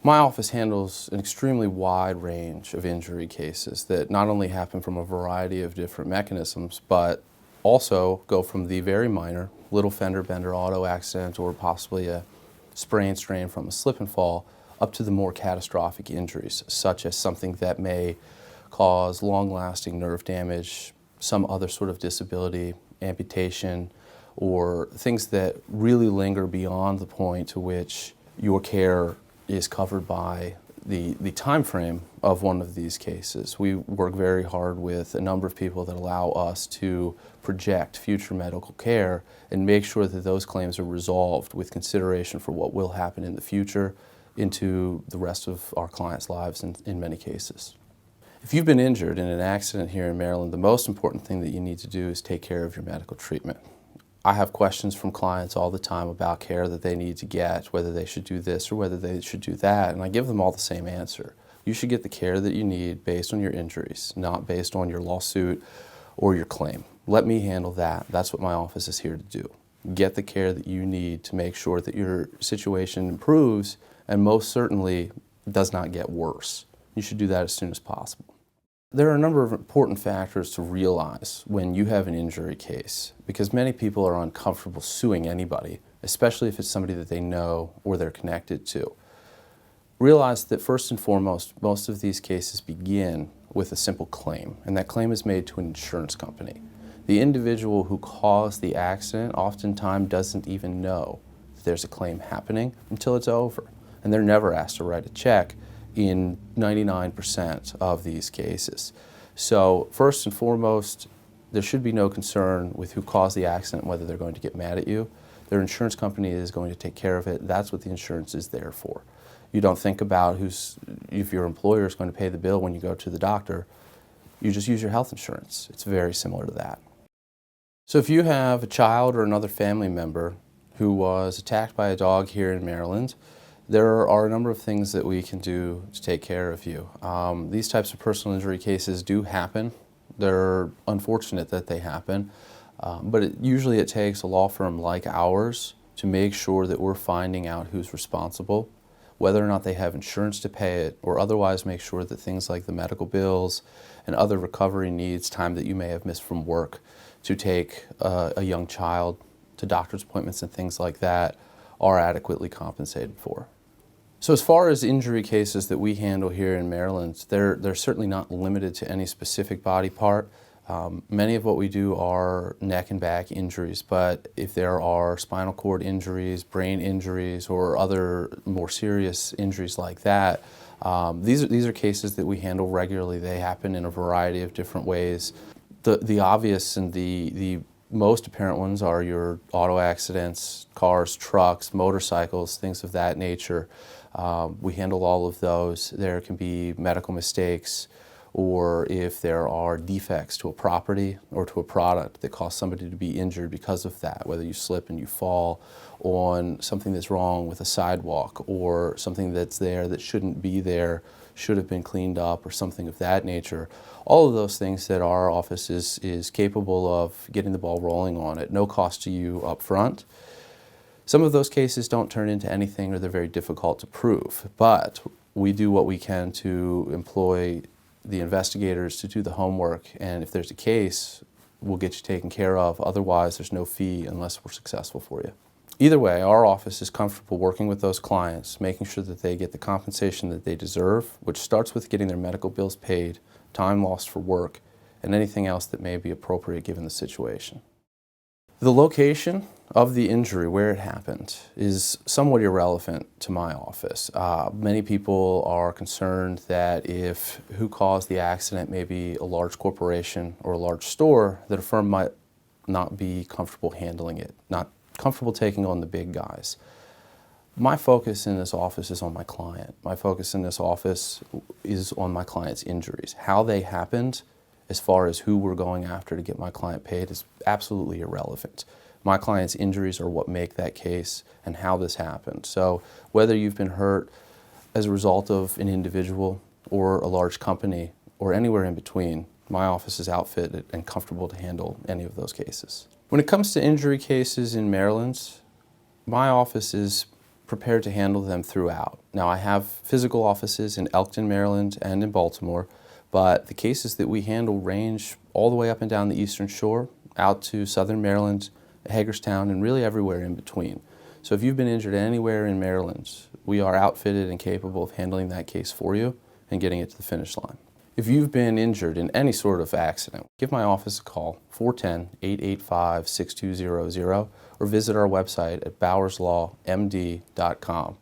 My office handles an extremely wide range of injury cases that not only happen from a variety of different mechanisms, but also go from the very minor, little fender bender auto accident or possibly a sprain strain from a slip and fall, up to the more catastrophic injuries, such as something that may cause long-lasting nerve damage, some other sort of disability, amputation, or things that really linger beyond the point to which your care is covered by the time frame of one of these cases. We work very hard with a number of people that allow us to project future medical care and make sure that those claims are resolved with consideration for what will happen in the future into the rest of our clients' lives in many cases. If you've been injured in an accident here in Maryland, the most important thing that you need to do is take care of your medical treatment. I have questions from clients all the time about care that they need to get, whether they should do this or whether they should do that, and I give them all the same answer. You should get the care that you need based on your injuries, not based on your lawsuit or your claim. Let me handle that. That's what my office is here to do. Get the care that you need to make sure that your situation improves and most certainly does not get worse. You should do that as soon as possible. There are a number of important factors to realize when you have an injury case, because many people are uncomfortable suing anybody, especially if it's somebody that they know or they're connected to. Realize that first and foremost, most of these cases begin with a simple claim, and that claim is made to an insurance company. The individual who caused the accident oftentimes doesn't even know that there's a claim happening until it's over, and they're never asked to write a check in 99% of these cases. So first and foremost, there should be no concern with who caused the accident and whether they're going to get mad at you. Their insurance company is going to take care of it. That's what the insurance is there for. You don't think about if your employer is going to pay the bill when you go to the doctor. You just use your health insurance. It's very similar to that. So if you have a child or another family member who was attacked by a dog here in Maryland, there are a number of things that we can do to take care of you. These types of personal injury cases do happen. They're unfortunate that they happen, but usually it takes a law firm like ours to make sure that we're finding out who's responsible, whether or not they have insurance to pay it, or otherwise make sure that things like the medical bills and other recovery needs, time that you may have missed from work to take a young child to doctor's appointments and things like that, are adequately compensated for. So as far as injury cases that we handle here in Maryland, they're certainly not limited to any specific body part. Many of what we do are neck and back injuries, but if there are spinal cord injuries, brain injuries, or other more serious injuries like that, these are cases that we handle regularly. They happen in a variety of different ways. The obvious and the most apparent ones are your auto accidents, cars, trucks, motorcycles, things of that nature. We handle all of those. There can be medical mistakes, or if there are defects to a property or to a product that cause somebody to be injured because of that, whether you slip and you fall on something that's wrong with a sidewalk, or something that's there that shouldn't be there, should have been cleaned up, or something of that nature. All of those things that our office is capable of getting the ball rolling on at no cost to you up front. Some of those cases don't turn into anything, or they're very difficult to prove, but we do what we can to employ the investigators to do the homework, and if there's a case, we'll get you taken care of. Otherwise, there's no fee unless we're successful for you. Either way, our office is comfortable working with those clients, making sure that they get the compensation that they deserve, which starts with getting their medical bills paid, time lost for work, and anything else that may be appropriate given the situation. The location of the injury, where it happened, is somewhat irrelevant to my office. Many people are concerned that if who caused the accident may be a large corporation or a large store, that a firm might not be comfortable handling it, not comfortable taking on the big guys. My focus in this office is on my client. My focus in this office is on my client's injuries. How they happened, as far as who we're going after to get my client paid, is absolutely irrelevant. My client's injuries are what make that case and how this happened. So whether you've been hurt as a result of an individual or a large company or anywhere in between, my office is outfitted and comfortable to handle any of those cases. When it comes to injury cases in Maryland, my office is prepared to handle them throughout. Now, I have physical offices in Elkton, Maryland, and in Baltimore, but the cases that we handle range all the way up and down the Eastern Shore, out to Southern Maryland, Hagerstown, and really everywhere in between. So if you've been injured anywhere in Maryland, we are outfitted and capable of handling that case for you and getting it to the finish line. If you've been injured in any sort of accident, give my office a call, 410-885-6200, or visit our website at bowerslawmd.com.